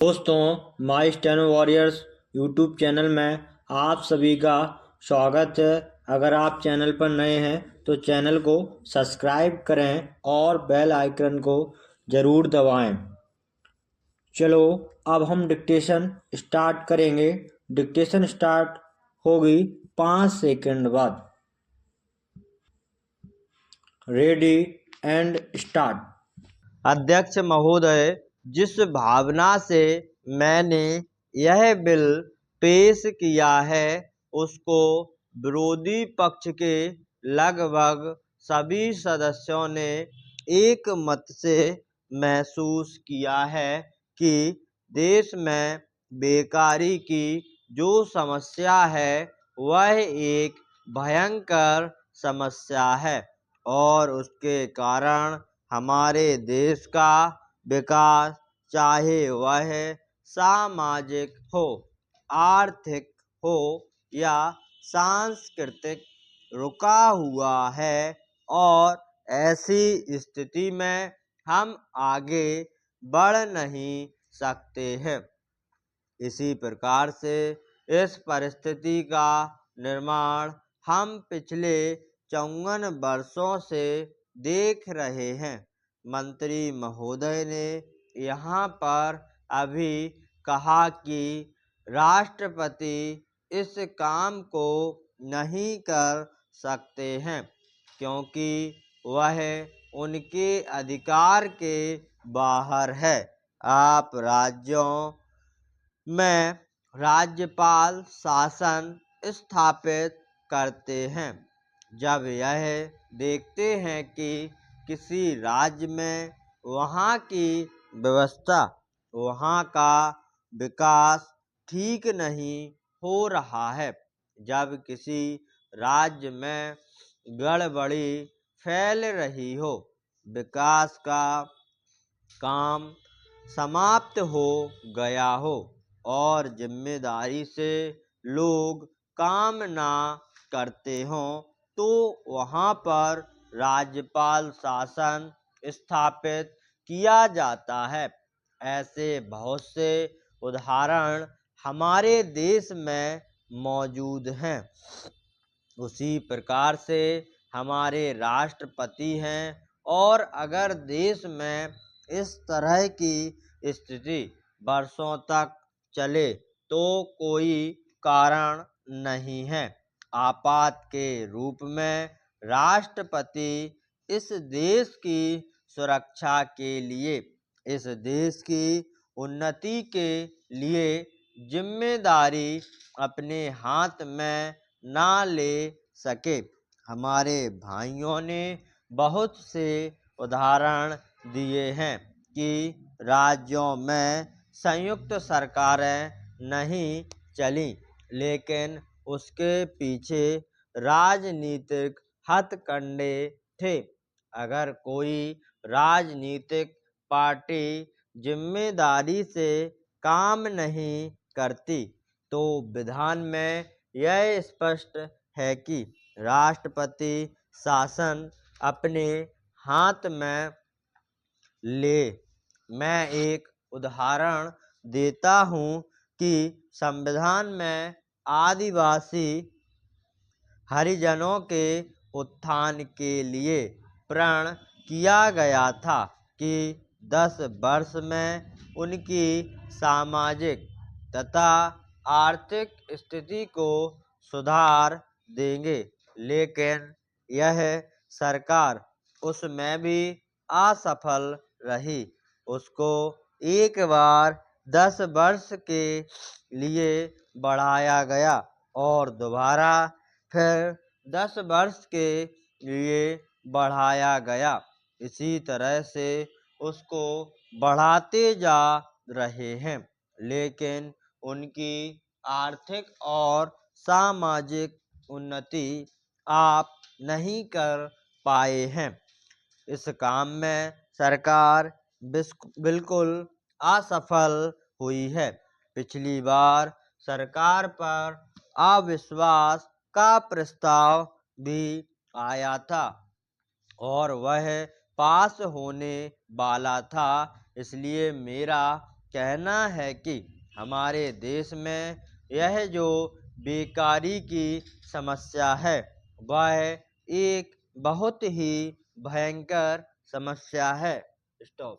दोस्तों, माई steno warriors YouTube channel में आप सभी का स्वागत है। अगर आप चैनल पर नए हैं तो चैनल को सब्सक्राइब करें और बेल आइकन को ज़रूर दबाएं। चलो अब हम डिक्टेशन स्टार्ट करेंगे। डिक्टेशन स्टार्ट होगी 5 सेकंड बाद। Ready and start. अध्यक्ष महोदय, जिस भावना से मैंने यह बिल पेश किया है उसको विरोधी पक्ष के लगभग सभी सदस्यों ने एक मत से महसूस किया है कि देश में बेकारी की जो समस्या है वह एक भयंकर समस्या है और उसके कारण हमारे देश का विकास, चाहे वह सामाजिक हो, आर्थिक हो या सांस्कृतिक, रुका हुआ है और ऐसी स्थिति में हम आगे बढ़ नहीं सकते हैं। इसी प्रकार से इस परिस्थिति का निर्माण हम पिछले 54 वर्षों से देख रहे हैं। मंत्री महोदय ने यहाँ पर अभी कहा कि राष्ट्रपति इस काम को नहीं कर सकते हैं क्योंकि वह उनके अधिकार के बाहर है। आप राज्यों में राज्यपाल शासन स्थापित करते हैं जब यह देखते हैं कि किसी राज्य में वहाँ की व्यवस्था, वहाँ का विकास ठीक नहीं हो रहा है, जब किसी राज्य में गड़बड़ी फैल रही हो, विकास का काम समाप्त हो गया हो और जिम्मेदारी से लोग काम ना करते हों तो वहाँ पर राज्यपाल शासन स्थापित किया जाता है। ऐसे बहुत से उदाहरण हमारे देश में मौजूद हैं। उसी प्रकार से हमारे राष्ट्रपति हैं और अगर देश में इस तरह की स्थिति वर्षों तक चले तो कोई कारण नहीं है। आपात के रूप में राष्ट्रपति इस देश की सुरक्षा के लिए, इस देश की उन्नति के लिए जिम्मेदारी अपने हाथ में ना ले सके। हमारे भाइयों ने बहुत से उदाहरण दिए हैं कि राज्यों में संयुक्त सरकारें नहीं चली, लेकिन उसके पीछे राजनीतिक हथकंडे थे। अगर कोई राजनीतिक पार्टी जिम्मेदारी से काम नहीं करती तो विधान में यह स्पष्ट है कि राष्ट्रपति शासन अपने हाथ में ले। मैं एक उदाहरण देता हूँ कि संविधान में आदिवासी हरिजनों के उत्थान के लिए प्रण किया गया था कि 10 वर्ष में उनकी सामाजिक तथा आर्थिक स्थिति को सुधार देंगे, लेकिन यह सरकार उसमें भी असफल रही। उसको एक बार 10 वर्ष के लिए बढ़ाया गया और दोबारा फिर 10 वर्ष के लिए बढ़ाया गया। इसी तरह से उसको बढ़ाते जा रहे हैं, लेकिन उनकी आर्थिक और सामाजिक उन्नति आप नहीं कर पाए हैं। इस काम में सरकार बिल्कुल असफल हुई है। पिछली बार सरकार पर अविश्वास का प्रस्ताव भी आया था और वह पास होने वाला था, इसलिए मेरा कहना है कि हमारे देश में यह जो बेकारी की समस्या है वह एक बहुत ही भयंकर समस्या है। स्टॉप।